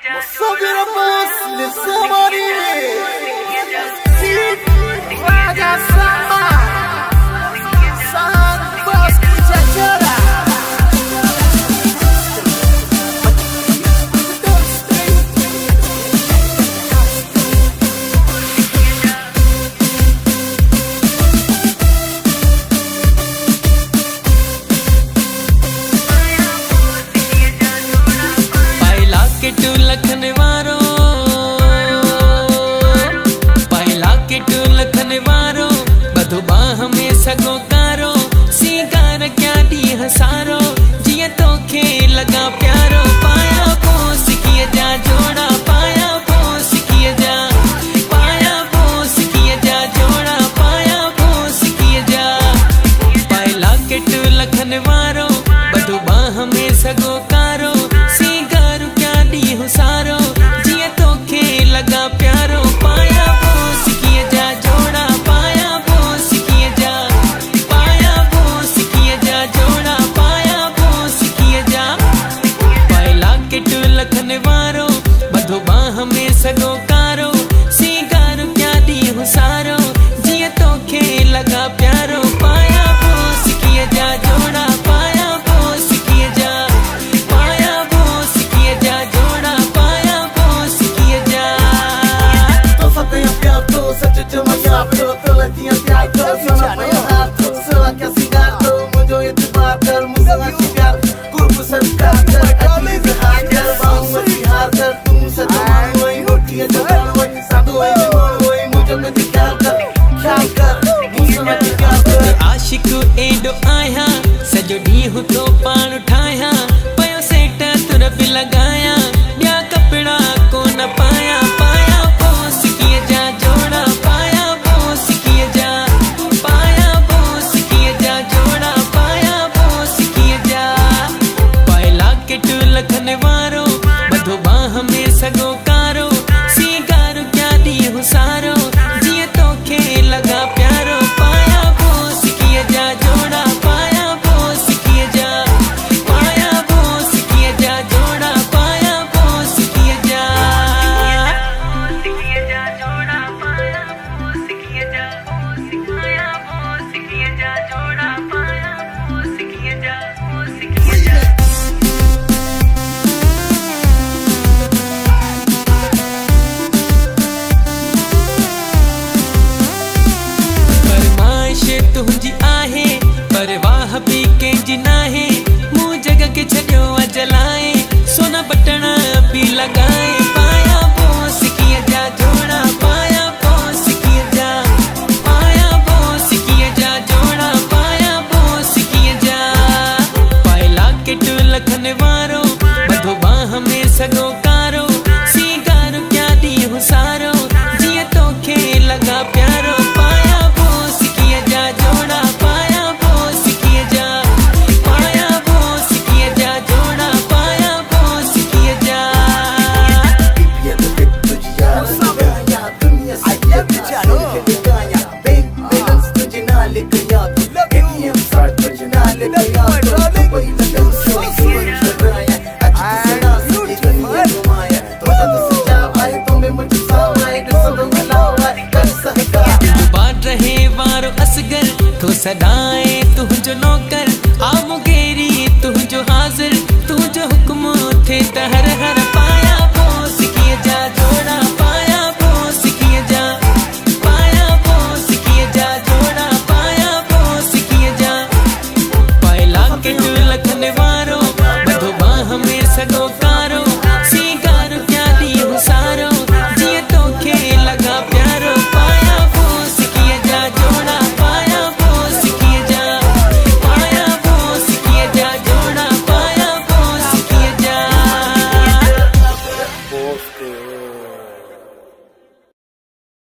Sabira boss, somebody. See, Raja Sama, San boss, Chachara. सगो कारो सिंगार क्या दी हसारो जिए तो खेल लगा प्यारो पाया बोस किए जा जोड़ा पाया बोस किए जा पाया बोस किए जा जोड़ा पाया बोस किए जा पायला के टू लखन वारो बधु बाह में सगो कारो सिंगार क्या दी हसारो जिए तो खेल लगा प्यारो पाया बोस किए जा जोड़ा पाया बोस किए जा लखन वारो बधो बाह में सगो कारो सिंगार क्या दी हुसारो जिए तो खेल लगा प्यारो पाया बोस किए जा जोड़ा पाया बोस किए जा पाया बोस किए जा जोड़ा पाया बोस किए जा तो सत्या प्यार तो सच चमत्कार तो लतियां प्यार तो सोना प्यार तो सला क्या सिंगार तो मुझे इत्तेफाक कर मुझे अच्छी प्यार कुर्ब संस्कार कर अली बिहार कर आशिक एडो आया सजो ॾींहुं तो पाण ठाया पयो सेट तुर बि लगाया ॿिया कपिड़ा कोन पाया पाया बोस किए जा जोड़ा पाया बोस किए जा पाया बोस किए जा जोड़ा पाया बोस किए जा पायला के टू लखन वारो बधो बाह में सगो कारो सिंगार क्या दी हुसारो जिए तो खेल लगा प्यारो पाया बोस किए जा जोड़ा पाया बोस किए जा पाया बोस किए जा जोड़ा पाया बोस किए जा जोड़ा पाया बोस किए जा पाया बोस किए जा जोड़ा पाया बोस किए जा तुझी आहे परवाह भी कंहिंजी नाहे मूं जग के छॾियो जलाए सोना बटना भी लगाए पाया बोस किए जा जोड़ा पाया बोस किए जा पाया बोस किए जा जोड़ा पाया बोस किए जा पायला के टू लखन वारो बधो बाह में सगो कारो सिंगार क्या दी हुसारो जिए तो खेल लगा प्यारो